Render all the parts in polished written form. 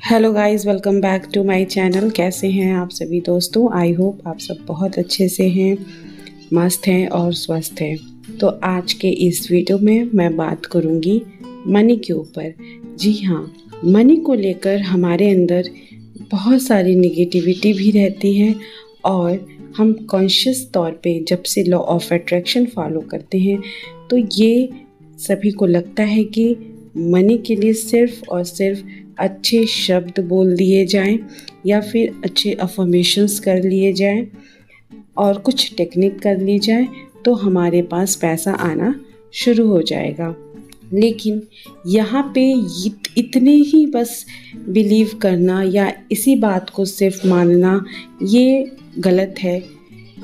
Hello guys, welcome back to my channel. कैसे हैं आप सभी दोस्तों? आई होप आप सब बहुत अच्छे से हैं, मस्त हैं और स्वस्थ हैं। तो आज के इस वीडियो में मैं बात करूंगी मनी के ऊपर। जी हाँ, मनी को लेकर हमारे अंदर बहुत सारी नेगेटिविटी भी रहती है और हम कॉन्शियस तौर पे जब से लॉ ऑफ अट्रैक्शन फॉलो करते हैं तो ये सभी को लगता है कि मनी के लिए सिर्फ और सिर्फ अच्छे शब्द बोल दिए जाएं या फिर अच्छे अफर्मेशंस कर लिए जाएं और कुछ टेक्निक कर ली जाए तो हमारे पास पैसा आना शुरू हो जाएगा। लेकिन यहाँ पे इतने ही बस बिलीव करना या इसी बात को सिर्फ मानना ये गलत है,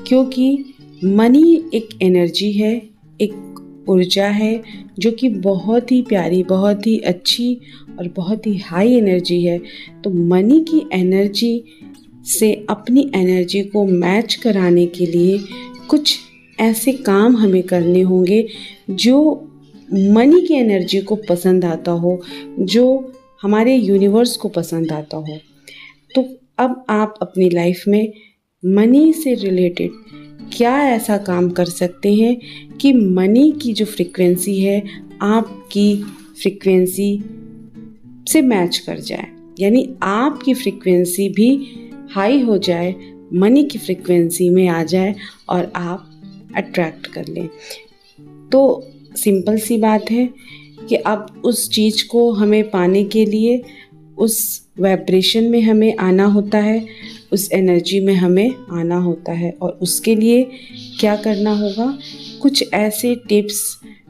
क्योंकि मनी एक एनर्जी है, एक ऊर्जा है जो कि बहुत ही प्यारी, बहुत ही अच्छी और बहुत ही हाई एनर्जी है। तो मनी की एनर्जी से अपनी एनर्जी को मैच कराने के लिए कुछ ऐसे काम हमें करने होंगे जो मनी की एनर्जी को पसंद आता हो, जो हमारे यूनिवर्स को पसंद आता हो। तो अब आप अपनी लाइफ में मनी से रिलेटेड क्या ऐसा काम कर सकते हैं कि मनी की जो फ्रीक्वेंसी है आपकी फ्रीक्वेंसी से मैच कर जाए, यानी आपकी फ्रीक्वेंसी भी हाई हो जाए, मनी की फ्रीक्वेंसी में आ जाए और आप अट्रैक्ट कर लें। तो सिंपल सी बात है कि अब उस चीज़ को हमें पाने के लिए उस वाइब्रेशन में हमें आना होता है, उस एनर्जी में हमें आना होता है। और उसके लिए क्या करना होगा, कुछ ऐसे टिप्स,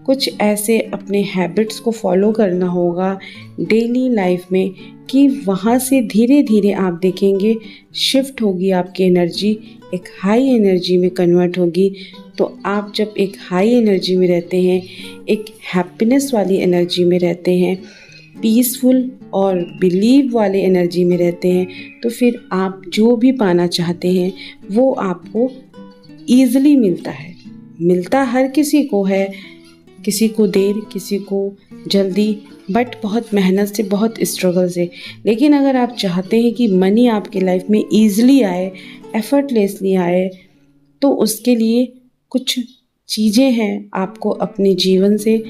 कुछ ऐसे अपने हैबिट्स को फॉलो करना होगा डेली लाइफ में कि वहाँ से धीरे धीरे आप देखेंगे शिफ्ट होगी आपकी एनर्जी, एक हाई एनर्जी में कन्वर्ट होगी। तो आप जब एक हाई एनर्जी में रहते हैं, एक हैप्पीनेस वाली एनर्जी में रहते हैं, पीसफुल और बिलीव वाले एनर्जी में रहते हैं, तो फिर आप जो भी पाना चाहते हैं वो आपको ईज़िली मिलता है। मिलता हर किसी को है, किसी को देर, किसी को जल्दी, बट बहुत मेहनत से, बहुत स्ट्रगल से। लेकिन अगर आप चाहते हैं कि मनी आपकी लाइफ में ईज़िली आए, एफर्टलेसली आए, तो उसके लिए कुछ चीज़ें हैं आपको अपने जीवन से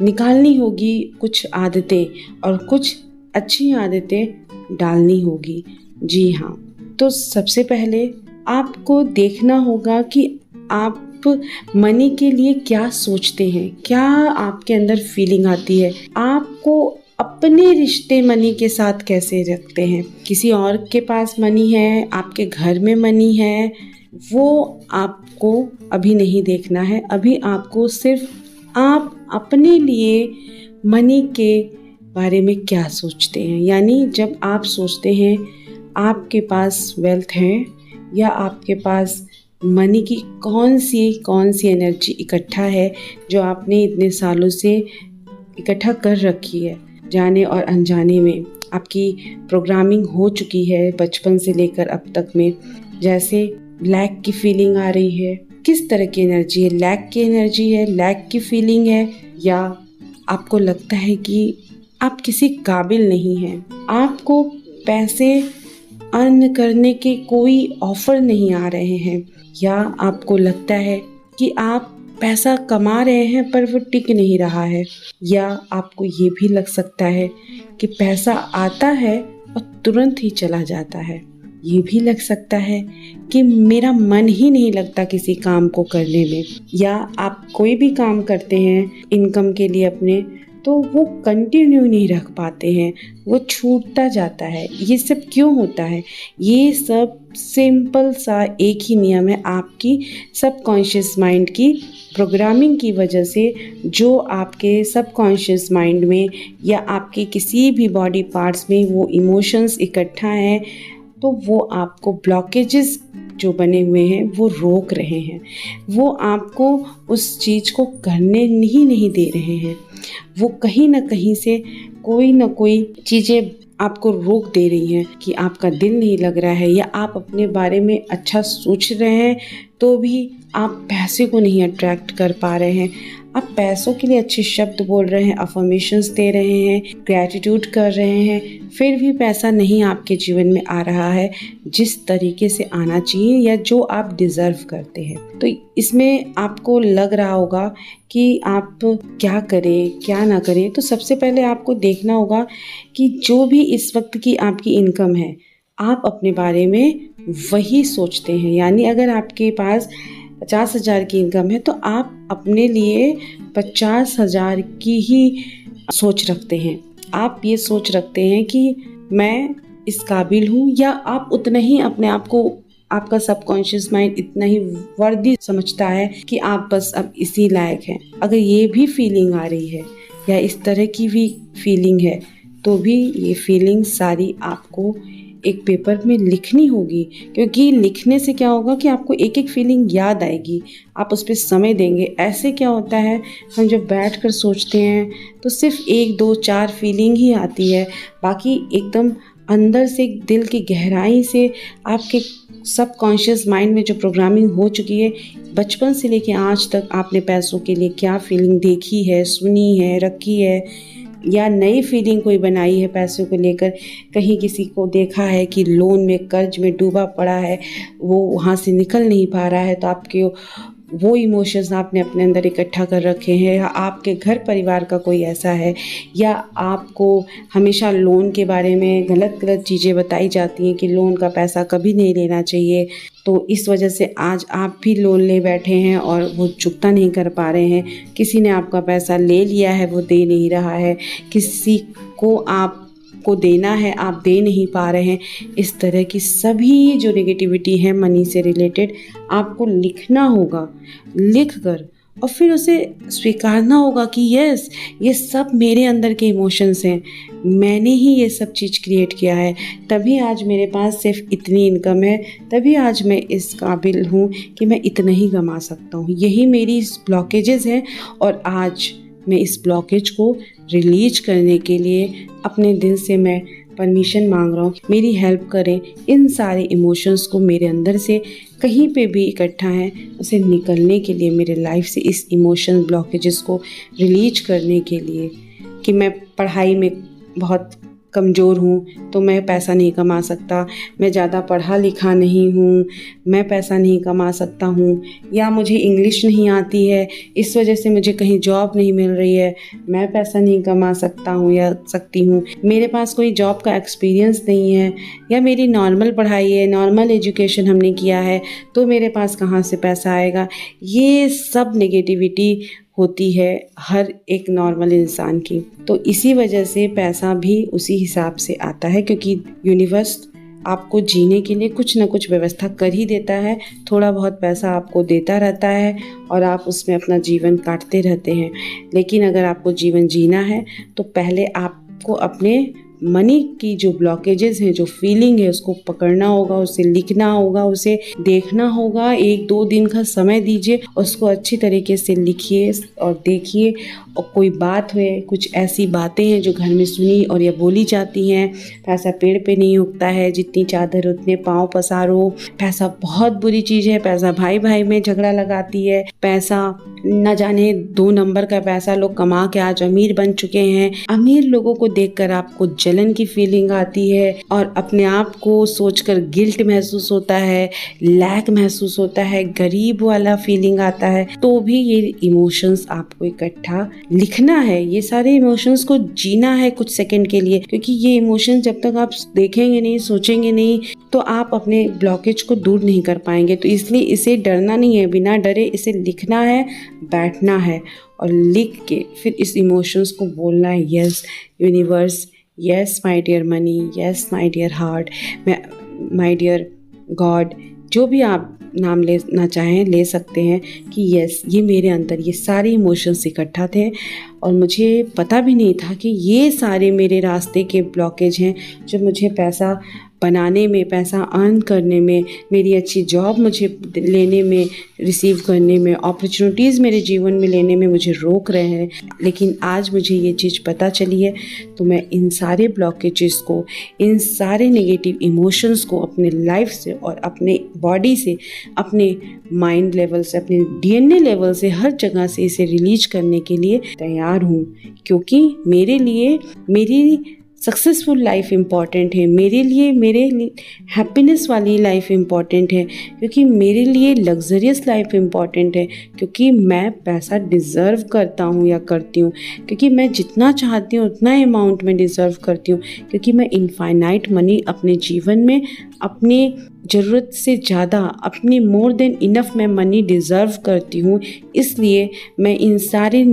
निकालनी होगी, कुछ आदतें, और कुछ अच्छी आदतें डालनी होगी। जी हाँ, तो सबसे पहले आपको देखना होगा कि आप मनी के लिए क्या सोचते हैं, क्या आपके अंदर फीलिंग आती है, आपको अपने रिश्ते मनी के साथ कैसे रखते हैं। किसी और के पास मनी है, आपके घर में मनी है, वो आपको अभी नहीं देखना है। अभी आपको सिर्फ आप अपने लिए मनी के बारे में क्या सोचते हैं, यानी जब आप सोचते हैं आपके पास वेल्थ है या आपके पास मनी की कौन सी एनर्जी इकट्ठा है जो आपने इतने सालों से इकट्ठा कर रखी है, जाने और अनजाने में आपकी प्रोग्रामिंग हो चुकी है बचपन से लेकर अब तक में। जैसे लैक की फीलिंग आ रही है, किस तरह की एनर्जी है? लैक की एनर्जी है, लैक की फीलिंग है, या आपको लगता है कि आप किसी काबिल नहीं हैं, आपको पैसे अर्न करने के कोई ऑफर नहीं आ रहे हैं, या आपको लगता है कि आप पैसा कमा रहे हैं पर वो टिक नहीं रहा है, या आपको ये भी लग सकता है कि पैसा आता है और तुरंत ही चला जाता है। ये भी लग सकता है कि मेरा मन ही नहीं लगता किसी काम को करने में, या आप कोई भी काम करते हैं इनकम के लिए अपने, तो वो कंटिन्यू नहीं रख पाते हैं, वो छूटता जाता है। ये सब क्यों होता है? ये सब सिंपल सा एक ही नियम है, आपकी सबकॉन्शियस माइंड की प्रोग्रामिंग की वजह से, जो आपके सबकॉन्शियस माइंड में या आपके किसी भी बॉडी पार्ट्स में वो इमोशंस इकट्ठा हैं, तो वो आपको ब्लॉकेजेस जो बने हुए हैं वो रोक रहे हैं, वो आपको उस चीज़ को करने ही नहीं दे रहे हैं। वो कहीं ना कहीं से कोई ना कोई चीज़ें आपको रोक दे रही हैं कि आपका दिल नहीं लग रहा है, या आप अपने बारे में अच्छा सोच रहे हैं तो भी आप पैसे को नहीं अट्रैक्ट कर पा रहे हैं। आप पैसों के लिए अच्छे शब्द बोल रहे हैं, अफर्मेशंस दे रहे हैं, ग्रैटिट्यूड कर रहे हैं, फिर भी पैसा नहीं आपके जीवन में आ रहा है जिस तरीके से आना चाहिए या जो आप डिज़र्व करते हैं। तो इसमें आपको लग रहा होगा कि आप क्या करें क्या ना करें। तो सबसे पहले आपको देखना होगा कि जो भी इस वक्त की आपकी इनकम है, आप अपने बारे में वही सोचते हैं। यानी अगर आपके पास 50,000 की इनकम है तो आप अपने लिए 50,000 की ही सोच रखते हैं। आप ये सोच रखते हैं कि मैं इस काबिल हूँ, या आप उतना ही अपने आप को, आपका सबकॉन्शियस माइंड इतना ही वर्दी समझता है कि आप बस अब इसी लायक हैं। अगर ये भी फीलिंग आ रही है या इस तरह की भी फीलिंग है तो भी ये फीलिंग सारी आपको एक पेपर में लिखनी होगी, क्योंकि लिखने से क्या होगा कि आपको एक एक फीलिंग याद आएगी, आप उस पर समय देंगे। ऐसे क्या होता है, हम जब बैठ कर सोचते हैं तो सिर्फ 1 2 4 फीलिंग ही आती है, बाकी एकदम अंदर से दिल की गहराई से आपके सबकॉन्शियस माइंड में जो प्रोग्रामिंग हो चुकी है, बचपन से लेके आज तक आपने पैसों के लिए क्या फीलिंग देखी है, सुनी है, रखी है, या नई फीलिंग कोई बनाई है पैसों को लेकर। कहीं किसी को देखा है कि लोन में, कर्ज में डूबा पड़ा है, वो वहाँ से निकल नहीं पा रहा है, तो आपके वो इमोशंस आपने अपने अंदर इकट्ठा कर रखे हैं। या आपके घर परिवार का कोई ऐसा है, या आपको हमेशा लोन के बारे में गलत गलत चीज़ें बताई जाती हैं कि लोन का पैसा कभी नहीं लेना चाहिए, तो इस वजह से आज आप भी लोन ले बैठे हैं और वो चुकता नहीं कर पा रहे हैं। किसी ने आपका पैसा ले लिया है, वो दे नहीं रहा है, किसी को आपको देना है, आप दे नहीं पा रहे हैं। इस तरह की सभी जो नेगेटिविटी है मनी से रिलेटेड, आपको लिखना होगा। लिख कर और फिर उसे स्वीकारना होगा कि यस, ये सब मेरे अंदर के इमोशंस हैं, मैंने ही ये सब चीज़ क्रिएट किया है, तभी आज मेरे पास सिर्फ इतनी इनकम है, तभी आज मैं इस काबिल हूँ कि मैं इतना ही कमा सकता हूँ। यही मेरी ब्लॉकेजेस हैं और आज मैं इस ब्लॉकेज को रिलीज करने के लिए अपने दिल से मैं परमिशन मांग रहा हूँ, मेरी हेल्प करें। इन सारे इमोशंस को मेरे अंदर से कहीं पे भी इकट्ठा है, उसे निकलने के लिए, मेरे लाइफ से इस इमोशन ब्लॉकेजेस को रिलीज करने के लिए। कि मैं पढ़ाई में बहुत कमज़ोर हूँ तो मैं पैसा नहीं कमा सकता, मैं ज़्यादा पढ़ा लिखा नहीं हूँ, मैं पैसा नहीं कमा सकता हूँ, या मुझे इंग्लिश नहीं आती है इस वजह से मुझे कहीं जॉब नहीं मिल रही है, मैं पैसा नहीं कमा सकता हूँ या सकती हूँ, मेरे पास कोई जॉब का एक्सपीरियंस नहीं है, या मेरी नॉर्मल पढ़ाई है, नॉर्मल एजुकेशन हमने किया है, तो मेरे पास कहाँ से पैसा आएगा। ये सब नेगेटिविटी होती है हर एक नॉर्मल इंसान की। तो इसी वजह से पैसा भी उसी हिसाब से आता है, क्योंकि यूनिवर्स आपको जीने के लिए कुछ ना कुछ व्यवस्था कर ही देता है, थोड़ा बहुत पैसा आपको देता रहता है और आप उसमें अपना जीवन काटते रहते हैं। लेकिन अगर आपको जीवन जीना है तो पहले आपको अपने मनी की जो ब्लॉकेजेस हैं, जो फीलिंग है, उसको पकड़ना होगा, उसे लिखना होगा, उसे देखना होगा। 1-2 दिन का समय दीजिए, उसको अच्छी तरीके से लिखिए और देखिए। और कोई बात हुए, कुछ ऐसी बातें हैं जो घर में सुनी और या बोली जाती हैं, पैसा पेड़ पे नहीं उगता है, जितनी चादर उतने पाँव पसारो, पैसा बहुत बुरी चीज़ है, पैसा भाई भाई में झगड़ा लगाती है, पैसा न जाने 2 नंबर का पैसा लोग कमा के आज अमीर बन चुके हैं। अमीर लोगों को देखकर आपको जलन की फीलिंग आती है और अपने आप को सोचकर गिल्ट महसूस होता है, लैक महसूस होता है, गरीब वाला फीलिंग आता है। तो भी ये इमोशंस आपको इकट्ठा लिखना है, ये सारे इमोशंस को जीना है कुछ सेकंड के लिए, क्योंकि ये इमोशंस जब तक आप देखेंगे नहीं, सोचेंगे नहीं, तो आप अपने ब्लॉकेज को दूर नहीं कर पाएंगे। तो इसलिए इसे डरना नहीं है, बिना डरे इसे लिखना है, बैठना है और लिख के फिर इस इमोशंस को बोलना है, yes universe, yes my dear money, yes my dear heart, my dear God, जो भी आप नाम लेना चाहें ले सकते हैं, कि यस ये मेरे अंदर ये सारे इमोशंस इकट्ठा थे और मुझे पता भी नहीं था कि ये सारे मेरे रास्ते के ब्लॉकेज हैं जो मुझे पैसा बनाने में, पैसा अर्न करने में, मेरी अच्छी जॉब मुझे लेने में, रिसीव करने में, अपॉर्चुनिटीज़ मेरे जीवन में लेने में मुझे रोक रहे हैं। लेकिन आज मुझे ये चीज़ पता चली है, तो मैं इन सारे ब्लॉकेजेस को, इन सारे नेगेटिव इमोशंस को अपने लाइफ से और अपने बॉडी से अपने माइंड लेवल से, अपने डीएनए लेवल से, हर जगह से इसे रिलीज करने के लिए तैयार हूँ, क्योंकि मेरे लिए मेरी सक्सेसफुल लाइफ इम्पॉर्टेंट है, मेरे लिए हैप्पीनेस वाली लाइफ इम्पॉर्टेंट है, क्योंकि मेरे लिए लग्जरियस लाइफ इम्पॉर्टेंट है, क्योंकि मैं पैसा डिज़र्व करता हूँ या करती हूँ, क्योंकि मैं जितना चाहती हूँ उतना अमाउंट में डिज़र्व करती हूँ, क्योंकि मैं इनफाइनाइट मनी अपने जीवन में अपनी ज़रूरत से ज़्यादा, अपनी मोर देन इनफ मैं मनी डिज़र्व करती हूँ। इसलिए मैं इन सारे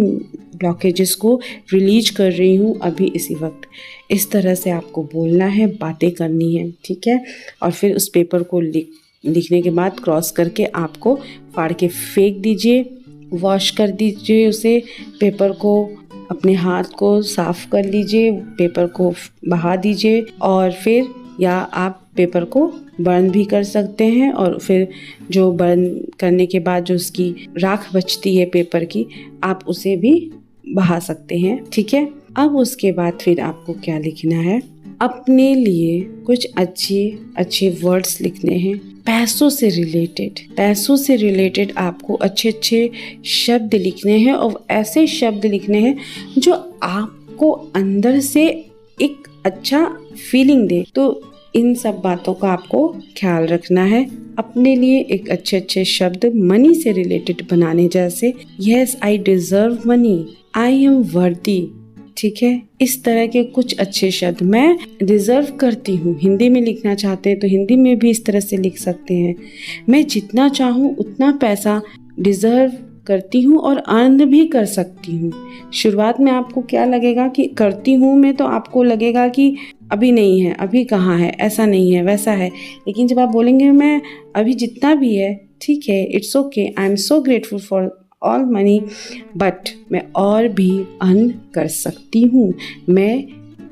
ब्लॉकेजेस को रिलीज कर रही हूँ अभी इसी वक्त। इस तरह से आपको बोलना है, बातें करनी है, ठीक है। और फिर उस पेपर को लिखने के बाद क्रॉस करके आपको फाड़ के फेंक दीजिए, वॉश कर दीजिए उसे, पेपर को, अपने हाथ को साफ कर लीजिए, पेपर को बहा दीजिए, और फिर या आप पेपर को बर्न भी कर सकते हैं, और फिर जो बर्न करने के बाद जो उसकी राख बचती है पेपर की, आप उसे भी बहा सकते हैं, ठीक है। अब उसके बाद फिर आपको क्या लिखना है, अपने लिए कुछ अच्छे वर्ड्स लिखने हैं, पैसों से रिलेटेड आपको अच्छे शब्द लिखने हैं, और ऐसे शब्द लिखने हैं जो आपको अंदर से एक अच्छा फीलिंग दे। तो इन सब बातों का आपको ख्याल रखना है। अपने लिए एक अच्छे शब्द मनी से रिलेटेड बनाने, जैसे yes I deserve money, I am वर्दी, ठीक है। इस तरह के कुछ अच्छे शब्द, मैं डिजर्व करती हूँ, हिंदी में लिखना चाहते हैं तो हिंदी में भी इस तरह से लिख सकते हैं। मैं जितना चाहूँ उतना पैसा डिजर्व करती हूँ और अर्न भी कर सकती हूँ। शुरुआत में आपको क्या लगेगा कि करती हूँ में, तो आपको लगेगा कि अभी नहीं है, अभी कहाँ है, ऐसा नहीं है, वैसा है। लेकिन जब आप बोलेंगे मैं अभी जितना भी है ठीक है, it's okay, I am so grateful for all money, but मैं और भी अर्न कर सकती हूँ। मैं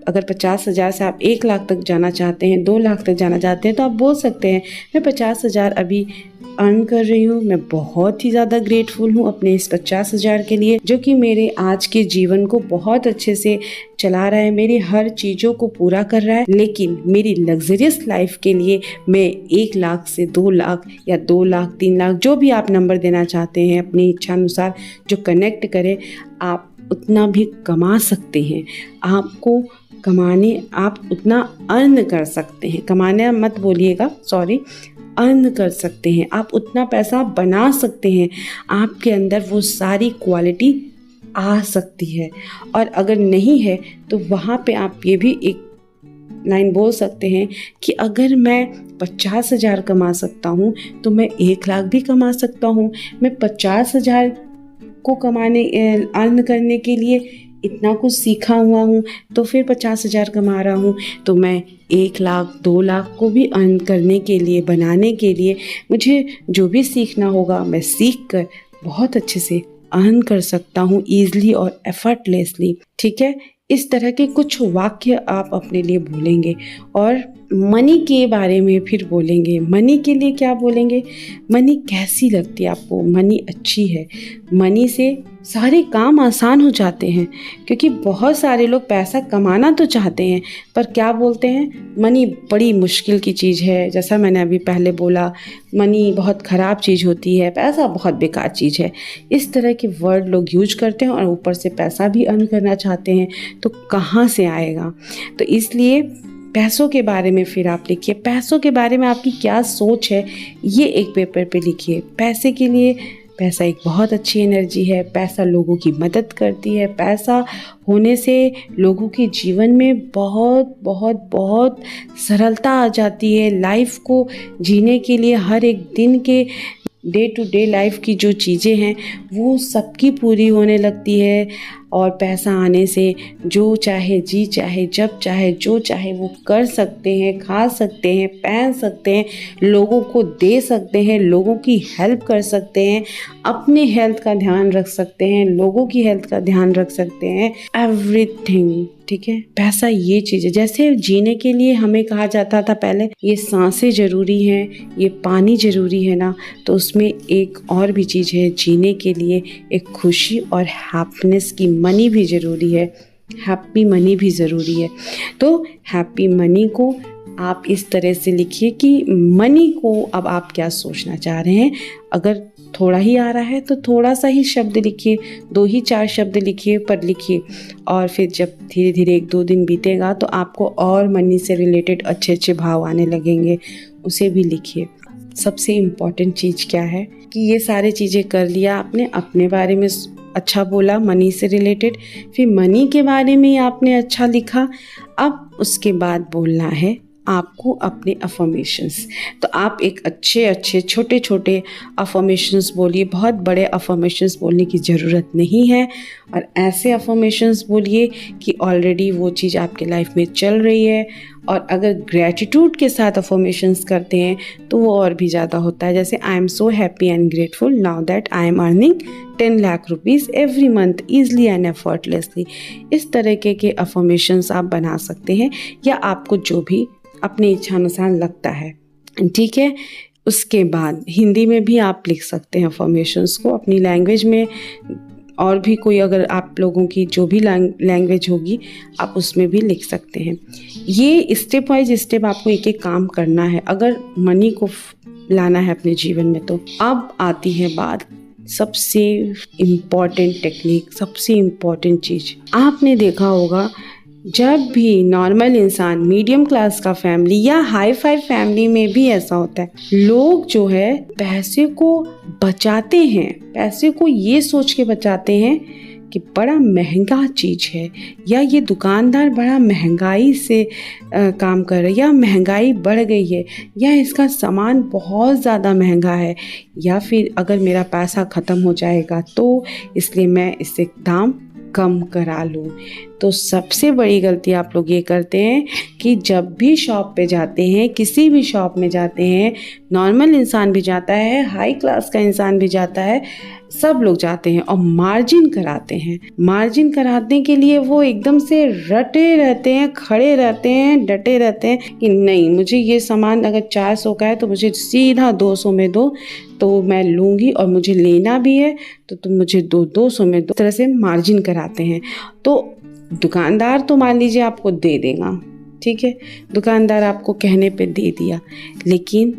अगर 50,000 से आप 1 लाख तक जाना चाहते हैं, 2 लाख तक जाना चाहते हैं, तो आप बोल सकते हैं मैं 50,000 अभी अर्न कर रही हूँ। मैं बहुत ही ज़्यादा ग्रेटफुल हूँ अपने इस 50,000 के लिए, जो कि मेरे आज के जीवन को बहुत अच्छे से चला रहा है, मेरी हर चीज़ों को पूरा कर रहा है। लेकिन मेरी लग्जरियस लाइफ के लिए मैं 1 लाख से 2 लाख या 2 लाख 3 लाख, जो भी आप नंबर देना चाहते हैं अपनी इच्छा अनुसार, जो कनेक्ट करे, आप उतना भी कमा सकते हैं। आपको कमाने, आप उतना अर्न कर सकते हैं, कमाने मत बोलिएगा, सॉरी, अर्न कर सकते हैं। आप उतना पैसा बना सकते हैं, आपके अंदर वो सारी क्वालिटी आ सकती है। और अगर नहीं है तो वहाँ पे आप ये भी एक लाइन बोल सकते हैं कि अगर मैं 50,000 कमा सकता हूँ तो मैं 1 लाख भी कमा सकता हूँ। मैं 50,000 को अर्न करने के लिए इतना कुछ सीखा हुआ हूँ, तो फिर 50,000 कमा रहा हूँ, तो मैं 1 लाख 2 लाख को भी अर्न करने के लिए, बनाने के लिए मुझे जो भी सीखना होगा मैं सीख कर बहुत अच्छे से अर्न कर सकता हूँ, ईजिली और एफर्टलेसली, ठीक है। इस तरह के कुछ वाक्य आप अपने लिए बोलेंगे। और मनी के बारे में फिर बोलेंगे। मनी के लिए क्या बोलेंगे, मनी कैसी लगती है आपको, मनी अच्छी है, मनी से सारे काम आसान हो जाते हैं। क्योंकि बहुत सारे लोग पैसा कमाना तो चाहते हैं, पर क्या बोलते हैं, मनी बड़ी मुश्किल की चीज़ है। जैसा मैंने अभी पहले बोला, मनी बहुत ख़राब चीज़ होती है, पैसा बहुत बेकार चीज़ है। इस तरह के वर्ड लोग यूज करते हैं और ऊपर से पैसा भी अर्न करना चाहते हैं, तो कहाँ से आएगा। तो इसलिए पैसों के बारे में फिर आप लिखिए, पैसों के बारे में आपकी क्या सोच है ये एक पेपर पे लिखिए। पैसे के लिए, पैसा एक बहुत अच्छी एनर्जी है, पैसा लोगों की मदद करती है, पैसा होने से लोगों के जीवन में बहुत बहुत बहुत सरलता आ जाती है। लाइफ को जीने के लिए हर एक दिन के डे टू डे लाइफ की जो चीज़ें हैं वो सबकी पूरी होने लगती है। और पैसा आने से जो चाहे जी चाहे जब चाहे जो चाहे वो कर सकते हैं, खा सकते हैं, पहन सकते हैं, लोगों को दे सकते हैं, लोगों की हेल्प कर सकते हैं, अपने हेल्थ का ध्यान रख सकते हैं, लोगों की हेल्थ का ध्यान रख सकते हैं, एवरीथिंग, ठीक है। पैसा ये चीज़ है, जैसे जीने के लिए हमें कहा जाता था पहले ये सांसें ज़रूरी हैं, ये पानी ज़रूरी है ना, तो उसमें एक और भी चीज़ है जीने के लिए, एक खुशी और हैप्पीनेस की मनी भी ज़रूरी है, हैप्पी मनी भी ज़रूरी है। तो हैप्पी मनी को आप इस तरह से लिखिए कि मनी को अब आप क्या सोचना चाह रहे हैं। अगर थोड़ा ही आ रहा है तो थोड़ा सा ही शब्द लिखिए, 2 ही 4 शब्द लिखिए, पर लिखिए। और फिर जब धीरे धीरे 1-2 दिन बीतेगा तो आपको और मनी से रिलेटेड अच्छे अच्छे भाव आने लगेंगे, उसे भी लिखिए। सबसे इम्पॉर्टेंट चीज़ क्या है कि ये सारी चीज़ें कर लिया आपने, अपने बारे में अच्छा बोला मनी से रिलेटेड, फिर मनी के बारे में आपने अच्छा लिखा। अब उसके बाद बोलना है आपको अपने अफर्मेशंस। तो आप एक अच्छे छोटे छोटे अफर्मेशंस बोलिए, बहुत बड़े अफर्मेशंस बोलने की ज़रूरत नहीं है। और ऐसे अफर्मेशंस बोलिए कि ऑलरेडी वो चीज़ आपके लाइफ में चल रही है। और अगर ग्रैटिट्यूड के साथ अफर्मेशंस करते हैं तो वो और भी ज़्यादा होता है। जैसे आई am so happy and grateful now that I am earning 10 lakh rupees every month easily and effortlessly. इस तरह के अफर्मेशंस आप बना सकते हैं, या आपको जो भी अपनी इच्छानुसार लगता है, ठीक है। उसके बाद हिंदी में भी आप लिख सकते हैं अफर्मेशंस को अपनी लैंग्वेज में, और भी कोई अगर आप लोगों की जो भी लैंग्वेज होगी आप उसमें भी लिख सकते हैं। ये स्टेप वाइज स्टेप आपको एक एक काम करना है अगर मनी को लाना है अपने जीवन में। तो अब आती है बात सबसे इम्पॉर्टेंट टेक्निक, सबसे इम्पॉर्टेंट चीज़। आपने देखा होगा जब भी नॉर्मल इंसान, मीडियम क्लास का फैमिली या हाई फाई फैमिली में भी ऐसा होता है, लोग जो है पैसे को बचाते हैं, पैसे को ये सोच के बचाते हैं कि बड़ा महंगा चीज़ है, या ये दुकानदार बड़ा महंगाई से काम कर रहा है, या महंगाई बढ़ गई है, या इसका सामान बहुत ज़्यादा महंगा है, या फिर अगर मेरा पैसा ख़त्म हो जाएगा तो इसलिए मैं इससे दाम कम करा लूँ। तो सबसे बड़ी गलती आप लोग ये करते हैं कि जब भी शॉप पे जाते हैं, किसी भी शॉप में जाते हैं, नॉर्मल इंसान भी जाता है, हाई क्लास का इंसान भी जाता है, सब लोग जाते हैं और मार्जिन कराते हैं। मार्जिन कराने के लिए वो एकदम से रटे रहते हैं, खड़े रहते हैं, डटे रहते हैं कि नहीं, मुझे ये सामान अगर 400 का है तो मुझे सीधा 200 में दो तो मैं लूँगी, और मुझे लेना भी है तो तुम मुझे 200 में दो। इस तरह से मार्जिन कराते हैं। तो दुकानदार तो मान लीजिए आपको दे देगा, ठीक है, दुकानदार आपको कहने पे दे दिया, लेकिन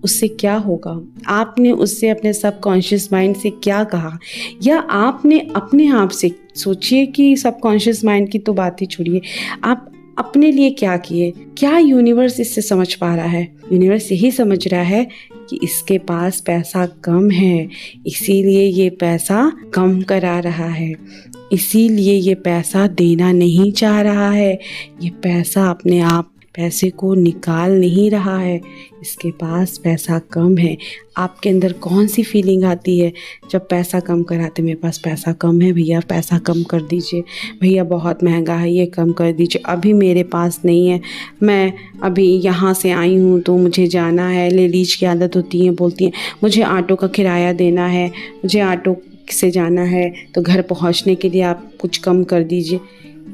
उससे क्या होगा? आपने उससे अपने सबकॉन्शियस माइंड से क्या कहा, या आपने अपने आप से सोचिए कि सबकॉन्शियस माइंड की तो बात ही छोड़िए, आप अपने लिए क्या किए? क्या यूनिवर्स इससे समझ पा रहा है? यूनिवर्स यही समझ रहा है कि इसके पास पैसा कम है, इसीलिए ये पैसा कम करा रहा है, इसीलिए ये पैसा देना नहीं चाह रहा है, ये पैसा अपने आप पैसे को निकाल नहीं रहा है, इसके पास पैसा कम है। आपके अंदर कौन सी फीलिंग आती है जब पैसा कम कराते? मेरे पास पैसा कम है भैया, पैसा कम कर दीजिए, भैया बहुत महंगा है, ये कम कर दीजिए, अभी मेरे पास नहीं है, मैं अभी यहाँ से आई हूँ तो मुझे जाना है। लेडीज की आदत होती है, बोलती हैं मुझे ऑटो का किराया देना है, मुझे ऑटो से जाना है, तो घर पहुँचने के लिए आप कुछ कम कर दीजिए।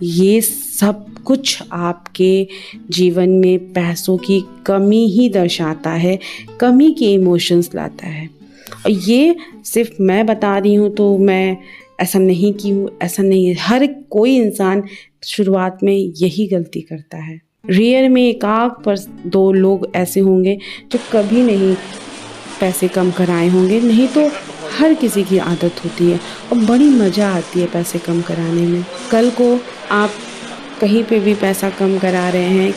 ये सब कुछ आपके जीवन में पैसों की कमी ही दर्शाता है, कमी के इमोशंस लाता है। और ये सिर्फ मैं बता रही हूँ तो मैं ऐसा नहीं की हूँ, ऐसा नहीं है। हर कोई इंसान शुरुआत में यही गलती करता है। रेयर में 1 पर 2 लोग ऐसे होंगे जो कभी नहीं पैसे कम कराए होंगे, नहीं तो हर किसी की आदत होती है और बड़ी मज़ा आती है पैसे कम कराने में। कल को आप कहीं पे भी पैसा कम करा रहे हैं,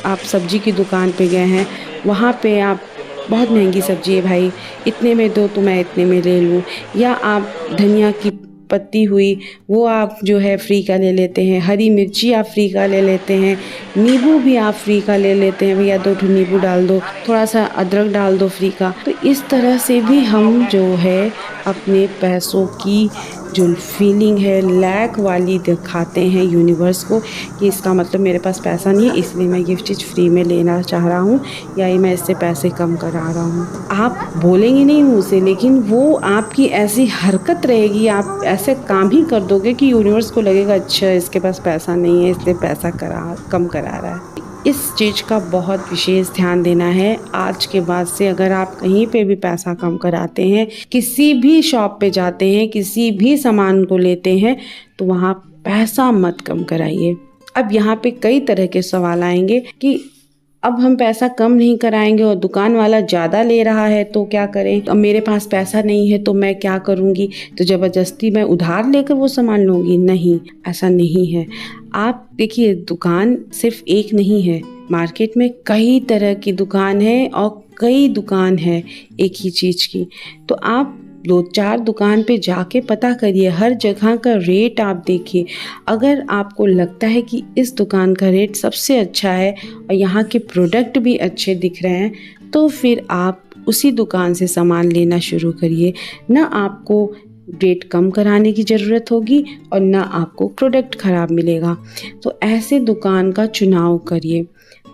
आप सब्जी की दुकान पे गए हैं, वहाँ पे आप बहुत महंगी सब्जी है भाई, इतने में दो तो मैं इतने में ले लूँ, या आप धनिया की पत्ती हुई वो आप जो है फ्री का ले लेते हैं, हरी मिर्ची आप फ्री का ले लेते हैं, नींबू भी आप फ्री का ले लेते हैं, भैया 2 नींबू डाल दो, थोड़ा सा अदरक डाल दो फ्री का। तो इस तरह से भी हम जो है अपने पैसों की जो फीलिंग है लैक वाली दिखाते हैं यूनिवर्स को, कि इसका मतलब मेरे पास पैसा नहीं है इसलिए मैं ये चीज़ फ्री में लेना चाह रहा हूँ, या ये मैं इससे पैसे कम करा रहा हूँ। आप बोलेंगे नहीं मुँह से, लेकिन वो आपकी ऐसी हरकत रहेगी, आप ऐसे काम ही कर दोगे कि यूनिवर्स को लगेगा अच्छा इसके पास पैसा नहीं है इसलिए पैसा कम करा रहा है। इस चीज़ का बहुत विशेष ध्यान देना है। आज के बाद से अगर आप कहीं पे भी पैसा कम कराते हैं, किसी भी शॉप पे जाते हैं, किसी भी सामान को लेते हैं, तो वहाँ पैसा मत कम कराइए। अब यहाँ पे कई तरह के सवाल आएंगे कि अब हम पैसा कम नहीं कराएंगे और दुकान वाला ज़्यादा ले रहा है तो क्या करें, अब मेरे पास पैसा नहीं है तो मैं क्या करूँगी, तो ज़बरदस्ती मैं उधार लेकर वो सामान लूँगी? नहीं, ऐसा नहीं है। आप देखिए, दुकान सिर्फ एक नहीं है, मार्केट में कई तरह की दुकान है और कई दुकान है एक ही चीज़ की। तो आप 2-4 दुकान पे जाके पता करिए, हर जगह का रेट आप देखिए। अगर आपको लगता है कि इस दुकान का रेट सबसे अच्छा है और यहाँ के प्रोडक्ट भी अच्छे दिख रहे हैं, तो फिर आप उसी दुकान से सामान लेना शुरू करिए। ना आपको रेट कम कराने की ज़रूरत होगी और ना आपको प्रोडक्ट ख़राब मिलेगा। तो ऐसे दुकान का चुनाव करिए,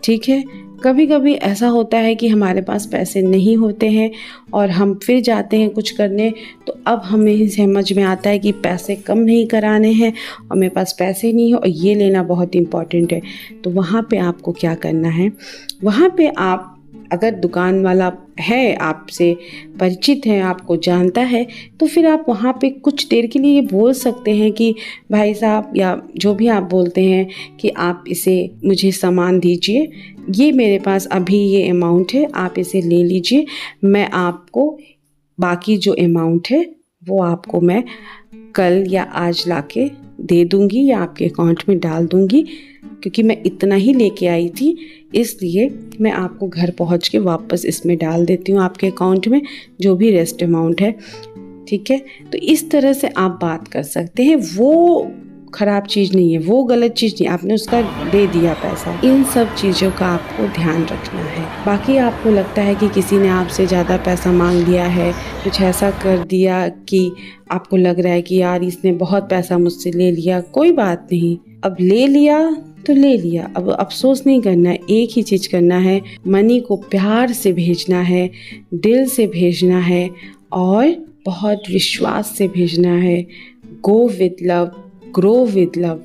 ठीक है। कभी कभी ऐसा होता है कि हमारे पास पैसे नहीं होते हैं और हम फिर जाते हैं कुछ करने, तो अब हमें ही समझ में आता है कि पैसे कम नहीं कराने हैं और मेरे पास पैसे नहीं है और ये लेना बहुत इम्पॉर्टेंट है। तो वहाँ पे आपको क्या करना है, वहाँ पे आप अगर दुकान वाला है, आपसे परिचित है, आपको जानता है, तो फिर आप वहाँ पे कुछ देर के लिए ये बोल सकते हैं कि भाई साहब, या जो भी आप बोलते हैं कि आप इसे मुझे सामान दीजिए, ये मेरे पास अभी ये अमाउंट है, आप इसे ले लीजिए, मैं आपको बाकी जो अमाउंट है वो आपको मैं कल या आज लाके दे दूँगी या आपके अकाउंट में डाल दूँगी, क्योंकि मैं इतना ही लेके आई थी, इसलिए मैं आपको घर पहुंच के वापस इसमें डाल देती हूँ आपके अकाउंट में जो भी रेस्ट अमाउंट है, ठीक है। तो इस तरह से आप बात कर सकते हैं। वो ख़राब चीज़ नहीं है, वो गलत चीज़ नहीं, आपने उसका दे दिया पैसा। इन सब चीज़ों का आपको ध्यान रखना है। बाकी आपको लगता है कि किसी ने आपसे ज़्यादा पैसा मांग लिया है, कुछ ऐसा कर दिया कि आपको लग रहा है कि यार इसने बहुत पैसा मुझसे ले लिया, कोई बात नहीं, अब ले लिया तो ले लिया, अब अफसोस नहीं करना है। एक ही चीज़ करना है, मनी को प्यार से भेजना है, दिल से भेजना है और बहुत विश्वास से भेजना है। Go with love, grow with love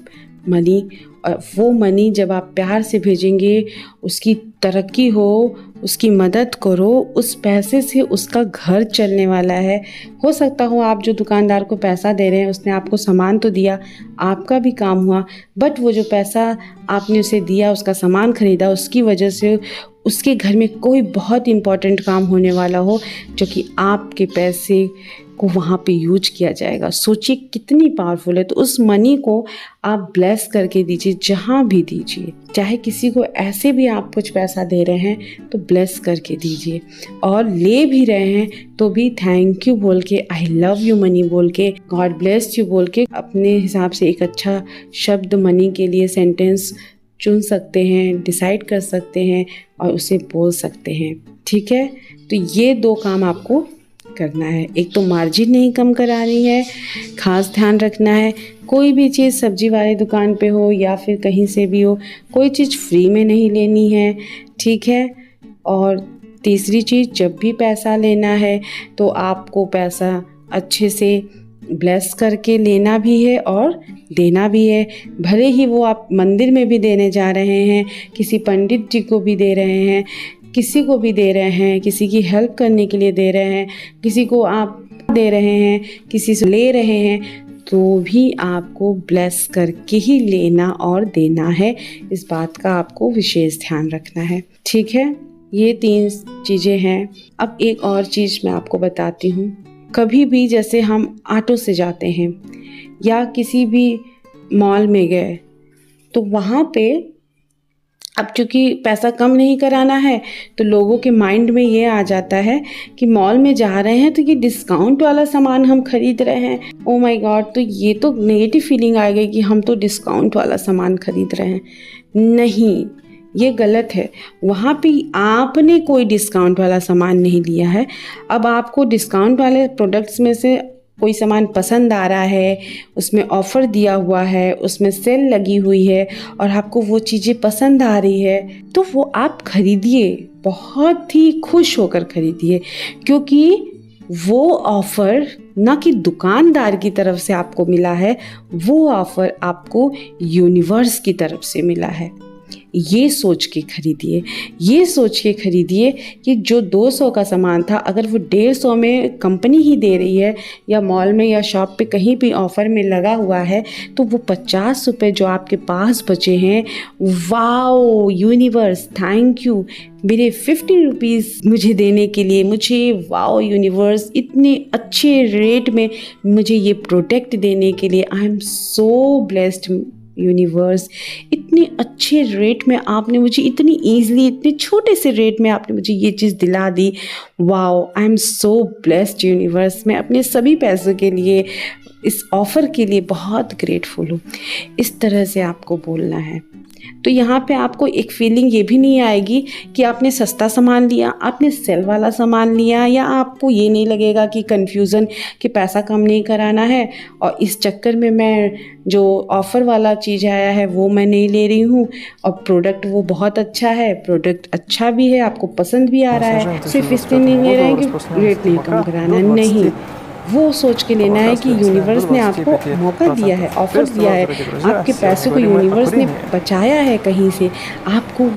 money. और वो मनी जब आप प्यार से भेजेंगे, उसकी तरक्की हो, उसकी मदद करो, उस पैसे से उसका घर चलने वाला है। हो सकता हो आप जो दुकानदार को पैसा दे रहे हैं उसने आपको सामान तो दिया, आपका भी काम हुआ, बट वो जो पैसा आपने उसे दिया, उसका सामान खरीदा, उसकी वजह से उसके घर में कोई बहुत इम्पॉर्टेंट काम होने वाला हो जो कि आपके पैसे को वहाँ पे यूज किया जाएगा। सोचिए कितनी पावरफुल है। तो उस मनी को आप ब्लेस करके दीजिए, जहाँ भी दीजिए, चाहे किसी को ऐसे भी आप कुछ पैसा दे रहे हैं तो ब्लेस करके दीजिए, और ले भी रहे हैं तो भी थैंक यू बोल के, आई लव यू मनी बोल के, गॉड ब्लेस यू बोल के अपने हिसाब से एक अच्छा शब्द मनी के लिए सेंटेंस चुन सकते हैं, डिसाइड कर सकते हैं और उसे बोल सकते हैं, ठीक है। तो ये 2 काम आपको करना है। एक तो मार्जिन नहीं कम करानी है, खास ध्यान रखना है। कोई भी चीज़ सब्जी वाले दुकान पे हो या फिर कहीं से भी हो, कोई चीज़ फ्री में नहीं लेनी है, ठीक है। और तीसरी चीज़, जब भी पैसा लेना है तो आपको पैसा अच्छे से ब्लेस करके लेना भी है और देना भी है। भले ही वो आप मंदिर में भी देने जा रहे हैं, किसी पंडित जी को भी दे रहे हैं, किसी को भी दे रहे हैं, किसी की हेल्प करने के लिए दे रहे हैं, किसी को आप दे रहे हैं, किसी से ले रहे हैं, तो भी आपको ब्लेस करके ही लेना और देना है। इस बात का आपको विशेष ध्यान रखना है, ठीक है। ये 3 चीज़ें हैं। अब एक और चीज़ मैं आपको बताती हूँ। कभी भी जैसे हम ऑटो से जाते हैं या किसी भी मॉल में गए, तो वहाँ पे अब चूँकि पैसा कम नहीं कराना है तो लोगों के माइंड में ये आ जाता है कि मॉल में जा रहे हैं तो ये डिस्काउंट वाला सामान हम खरीद रहे हैं, ओ माय गॉड, तो ये तो नेगेटिव फीलिंग आ गई कि हम तो डिस्काउंट वाला सामान खरीद रहे हैं। नहीं, ये गलत है। वहाँ पे आपने कोई डिस्काउंट वाला सामान नहीं लिया है। अब आपको डिस्काउंट वाले प्रोडक्ट्स में से कोई सामान पसंद आ रहा है, उसमें ऑफ़र दिया हुआ है, उसमें सेल लगी हुई है और आपको वो चीज़ें पसंद आ रही है, तो वो आप खरीदिए, बहुत ही खुश होकर खरीदिए, क्योंकि वो ऑफ़र ना कि दुकानदार की तरफ से आपको मिला है, वो ऑफ़र आपको यूनिवर्स की तरफ से मिला है। ये सोच के खरीदिए, ये सोच के खरीदिए कि जो 200 का सामान था अगर वो 150 में कंपनी ही दे रही है या मॉल में या शॉप पे कहीं भी ऑफ़र में लगा हुआ है, तो वो 50 रुपये जो आपके पास बचे हैं, वाओ यूनिवर्स थैंक यू मेरे 50 रुपीज़ मुझे देने के लिए। मुझे वाओ यूनिवर्स इतने अच्छे रेट में मुझे ये प्रोडक्ट देने के लिए, आई एम सो ब्लेस्ड यूनिवर्स। इतने अच्छे रेट में आपने मुझे इतनी ईज़िली, इतने छोटे से रेट में आपने मुझे ये चीज़ दिला दी। Wow I am so blessed universe. मैं अपने सभी पैसों के लिए, इस ऑफ़र के लिए बहुत ग्रेटफुल हूँ। इस तरह से आपको बोलना है। तो यहाँ पे आपको एक फीलिंग ये भी नहीं आएगी कि आपने सस्ता सामान लिया, आपने सेल वाला सामान लिया, या आपको ये नहीं लगेगा कि कन्फ्यूज़न कि पैसा कम नहीं कराना है और इस चक्कर में मैं जो ऑफ़र वाला चीज़ आया है वो मैं नहीं ले रही हूँ और प्रोडक्ट वो बहुत अच्छा है, प्रोडक्ट अच्छा भी है, आपको पसंद भी आ रहा है, सिर्फ इसलिए नहीं ले रहे हैं कि रेट नहीं कम कराना है। नहीं, वो सोच के लेना है कि यूनिवर्स ने आपको मौका दिया है, ऑफ़र दिया है, आपके पैसे को यूनिवर्स ने बचाया है कहीं से, आपको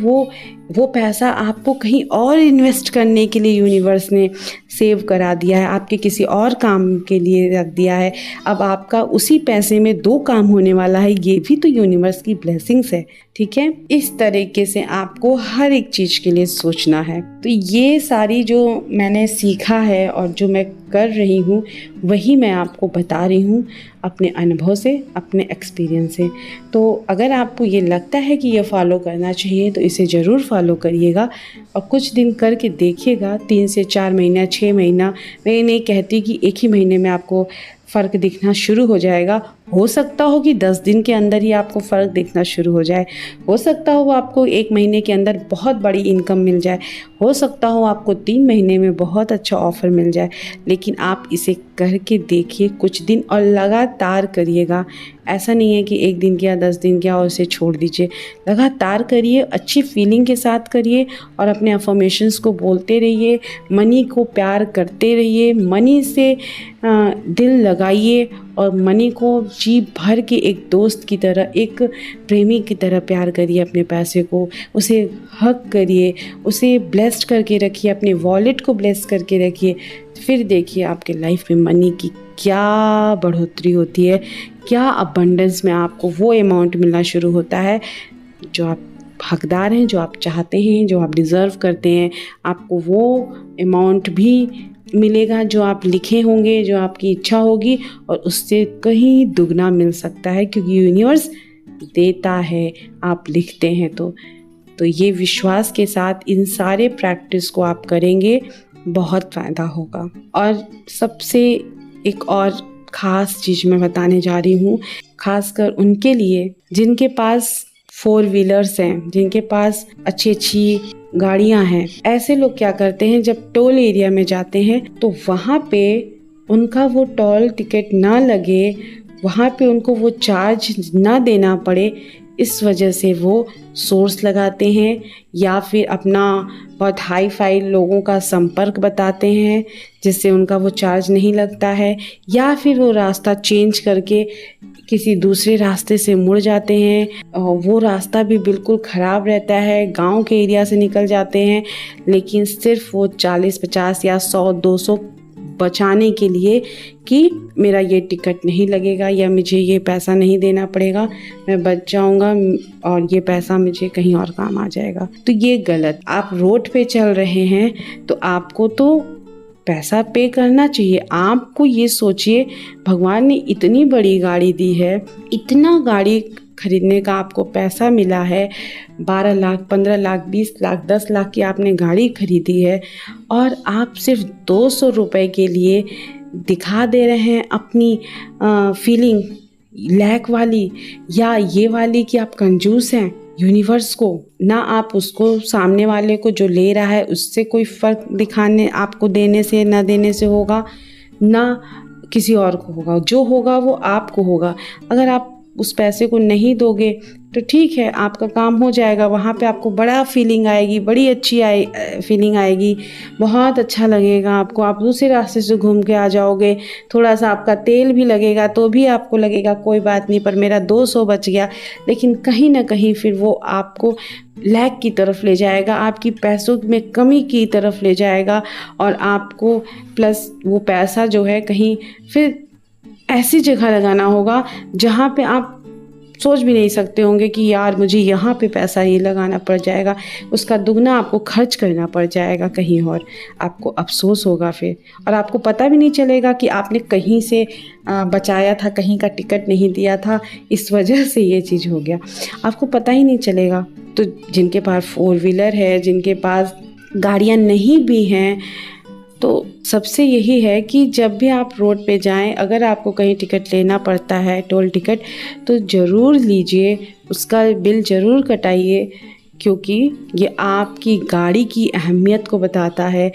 वो पैसा आपको कहीं और इन्वेस्ट करने के लिए यूनिवर्स ने सेव करा दिया है, आपके किसी और काम के लिए रख दिया है। अब आपका उसी पैसे में 2 काम होने वाला है, ये भी तो यूनिवर्स की ब्लेसिंग्स है। ठीक है, इस तरीके से आपको हर एक चीज़ के लिए सोचना है। तो ये सारी जो मैंने सीखा है और जो मैं कर रही हूँ वही मैं आपको बता रही हूँ अपने अनुभव से, अपने एक्सपीरियंस से। तो अगर आपको ये लगता है कि ये फॉलो करना चाहिए तो इसे ज़रूर फॉलो करिएगा और कुछ दिन करके देखिएगा, 3 से 4 महीना, 6 महीना, मैं ये नहीं कहती कि एक ही महीने में आपको फ़र्क दिखना शुरू हो जाएगा। हो सकता हो कि 10 दिन के अंदर ही आपको फ़र्क दिखना शुरू हो जाए, हो सकता हो आपको 1 महीने के अंदर बहुत बड़ी इनकम मिल जाए, हो सकता हो आपको 3 महीने में बहुत अच्छा ऑफ़र मिल जाए, लेकिन आप इसे करके देखिए कुछ दिन और लगातार करिएगा। ऐसा नहीं है कि 1 दिन किया, 10 दिन किया और उसे छोड़ दीजिए। लगातार करिए, अच्छी फीलिंग के साथ करिए और अपने अफर्मेशंस को बोलते रहिए, मनी को प्यार करते रहिए, मनी से दिल लगाइए और मनी को जी भर के एक दोस्त की तरह, एक प्रेमी की तरह प्यार करिए अपने पैसे को, उसे हक करिए, उसे ब्लेस्ड करके रखिए, अपने वॉलेट को ब्लेस करके रखिए। फिर देखिए आपके लाइफ में मनी की क्या बढ़ोतरी होती है, क्या अबंडेंस में आपको वो अमाउंट मिलना शुरू होता है जो आप हकदार हैं, जो आप चाहते हैं, जो आप डिज़र्व करते हैं। आपको वो अमाउंट भी मिलेगा जो आप लिखे होंगे, जो आपकी इच्छा होगी, और उससे कहीं दुगना मिल सकता है क्योंकि यूनिवर्स देता है, आप लिखते हैं तो ये विश्वास के साथ इन सारे प्रैक्टिस को आप करेंगे, बहुत फ़ायदा होगा। और सबसे एक और ख़ास चीज़ मैं बताने जा रही हूँ, ख़ासकर उनके लिए जिनके पास 4 व्हीलर्स हैं, जिनके पास अच्छी गाड़ियाँ हैं। ऐसे लोग क्या करते हैं, जब टोल एरिया में जाते हैं तो वहाँ पे उनका वो टोल टिकट ना लगे, वहाँ पे उनको वो चार्ज ना देना पड़े, इस वजह से वो सोर्स लगाते हैं या फिर अपना बहुत हाई फाई लोगों का संपर्क बताते हैं जिससे उनका वो चार्ज नहीं लगता है, या फिर वो रास्ता चेंज करके किसी दूसरे रास्ते से मुड़ जाते हैं और वो रास्ता भी बिल्कुल ख़राब रहता है, गांव के एरिया से निकल जाते हैं, लेकिन सिर्फ वो 40-50 या 100-200 बचाने के लिए कि मेरा ये टिकट नहीं लगेगा या मुझे ये पैसा नहीं देना पड़ेगा, मैं बच जाऊंगा और ये पैसा मुझे कहीं और काम आ जाएगा। तो ये गलत। आप रोड पे चल रहे हैं तो आपको तो पैसा पे करना चाहिए। आपको ये सोचिए, भगवान ने इतनी बड़ी गाड़ी दी है, इतना गाड़ी खरीदने का आपको पैसा मिला है, 12 लाख, 15 लाख, 20 लाख, 10 लाख की आपने गाड़ी खरीदी है और आप सिर्फ 200 रुपए के लिए दिखा दे रहे हैं अपनी फीलिंग लैक वाली या ये वाली कि आप कंजूस हैं। यूनिवर्स को ना, आप उसको सामने वाले को जो ले रहा है उससे कोई फ़र्क दिखाने, आपको देने से ना देने से होगा, ना किसी और को होगा, जो होगा वो आपको होगा। अगर आप उस पैसे को नहीं दोगे तो ठीक है, आपका काम हो जाएगा। वहाँ पे आपको बड़ा फीलिंग आएगी, बड़ी अच्छी फीलिंग आएगी, बहुत अच्छा लगेगा आपको। आप दूसरे रास्ते से घूम के आ जाओगे, थोड़ा सा आपका तेल भी लगेगा तो भी आपको लगेगा कोई बात नहीं, पर मेरा 200 बच गया। लेकिन कहीं ना कहीं फिर वो आपको लैग की तरफ ले जाएगा, आपकी पैसों में कमी की तरफ ले जाएगा, और आपको प्लस वो पैसा जो है कहीं फिर ऐसी जगह लगाना होगा जहाँ पे आप सोच भी नहीं सकते होंगे कि यार मुझे यहाँ पे पैसा ये लगाना पड़ जाएगा, उसका दुगना आपको खर्च करना पड़ जाएगा कहीं और। आपको अफसोस होगा फिर, और आपको पता भी नहीं चलेगा कि आपने कहीं से बचाया था, कहीं का टिकट नहीं दिया था, इस वजह से ये चीज़ हो गया, आपको पता ही नहीं चलेगा। तो जिनके पास 4 व्हीलर है, जिनके पास गाड़ियाँ नहीं भी हैं, तो सबसे यही है कि जब भी आप रोड पे जाएं, अगर आपको कहीं टिकट लेना पड़ता है, टोल टिकट, तो ज़रूर लीजिए, उसका बिल ज़रूर कटाइए, क्योंकि ये आपकी गाड़ी की अहमियत को बताता है,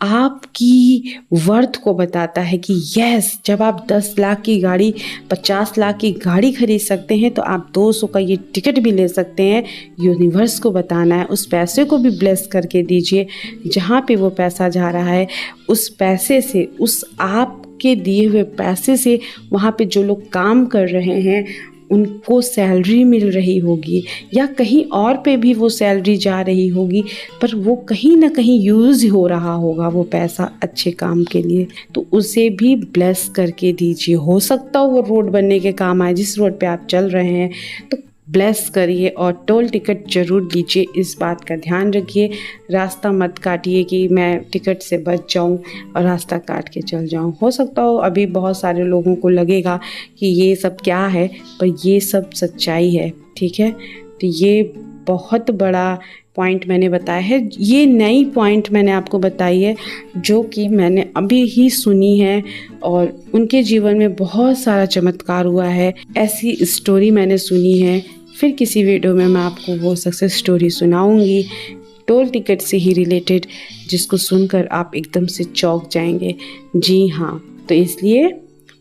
आपकी वर्थ को बताता है कि यस, जब आप 10 लाख की गाड़ी, 50 लाख की गाड़ी खरीद सकते हैं तो आप 200 का ये टिकट भी ले सकते हैं। यूनिवर्स को बताना है, उस पैसे को भी ब्लेस करके दीजिए। जहाँ पे वो पैसा जा रहा है, उस पैसे से, उस आपके दिए हुए पैसे से वहाँ पे जो लोग काम कर रहे हैं उनको सैलरी मिल रही होगी, या कहीं और पे भी वो सैलरी जा रही होगी, पर वो कहीं ना कहीं यूज़ हो रहा होगा वो पैसा अच्छे काम के लिए, तो उसे भी ब्लेस करके दीजिए। हो सकता हो वो रोड बनने के काम आए, जिस रोड पे आप चल रहे हैं, तो ब्लेस करिए और टोल टिकट ज़रूर लीजिए। इस बात का ध्यान रखिए, रास्ता मत काटिए कि मैं टिकट से बच जाऊं और रास्ता काट के चल जाऊं। हो सकता हो अभी बहुत सारे लोगों को लगेगा कि ये सब क्या है, पर ये सब सच्चाई है, ठीक है। तो ये बहुत बड़ा पॉइंट मैंने बताया है, ये नई पॉइंट मैंने आपको बताई है जो कि मैंने अभी ही सुनी है, और उनके जीवन में बहुत सारा चमत्कार हुआ है, ऐसी स्टोरी मैंने सुनी है। फिर किसी वीडियो में मैं आपको वो सक्सेस स्टोरी सुनाऊंगी टोल टिकट से ही रिलेटेड, जिसको सुनकर आप एकदम से चौंक जाएंगे। जी हाँ, तो इसलिए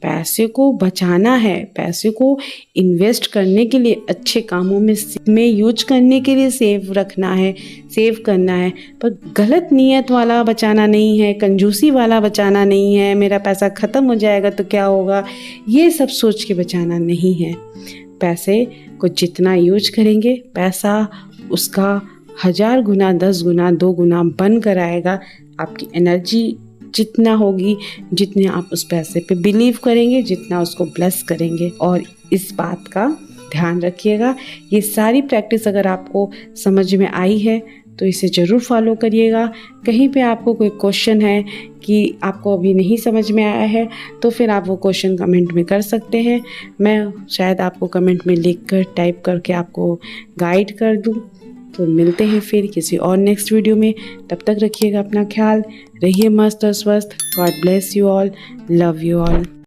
पैसे को बचाना है, पैसे को इन्वेस्ट करने के लिए, अच्छे कामों में यूज करने के लिए सेव रखना है, सेव करना है, पर गलत नीयत वाला बचाना नहीं है, कंजूसी वाला बचाना नहीं है, मेरा पैसा ख़त्म हो जाएगा तो क्या होगा, ये सब सोच के बचाना नहीं है। पैसे को जितना यूज करेंगे, पैसा उसका 1000 गुना, 10 गुना, 2 गुना बन कर आएगा। आपकी एनर्जी जितना होगी, जितने आप उस पैसे पे बिलीव करेंगे, जितना उसको ब्लेस करेंगे। और इस बात का ध्यान रखिएगा। ये सारी प्रैक्टिस अगर आपको समझ में आई है तो इसे ज़रूर फॉलो करिएगा। कहीं पे आपको कोई क्वेश्चन है कि आपको अभी नहीं समझ में आया है, तो फिर आप वो क्वेश्चन कमेंट में कर सकते हैं। मैं शायद आपको कमेंट में लिख कर, टाइप करके आपको गाइड कर दूँ। तो मिलते हैं फिर किसी और नेक्स्ट वीडियो में। तब तक रखिएगा अपना ख्याल, रहिए मस्त और स्वस्थ। God bless you all, love you all.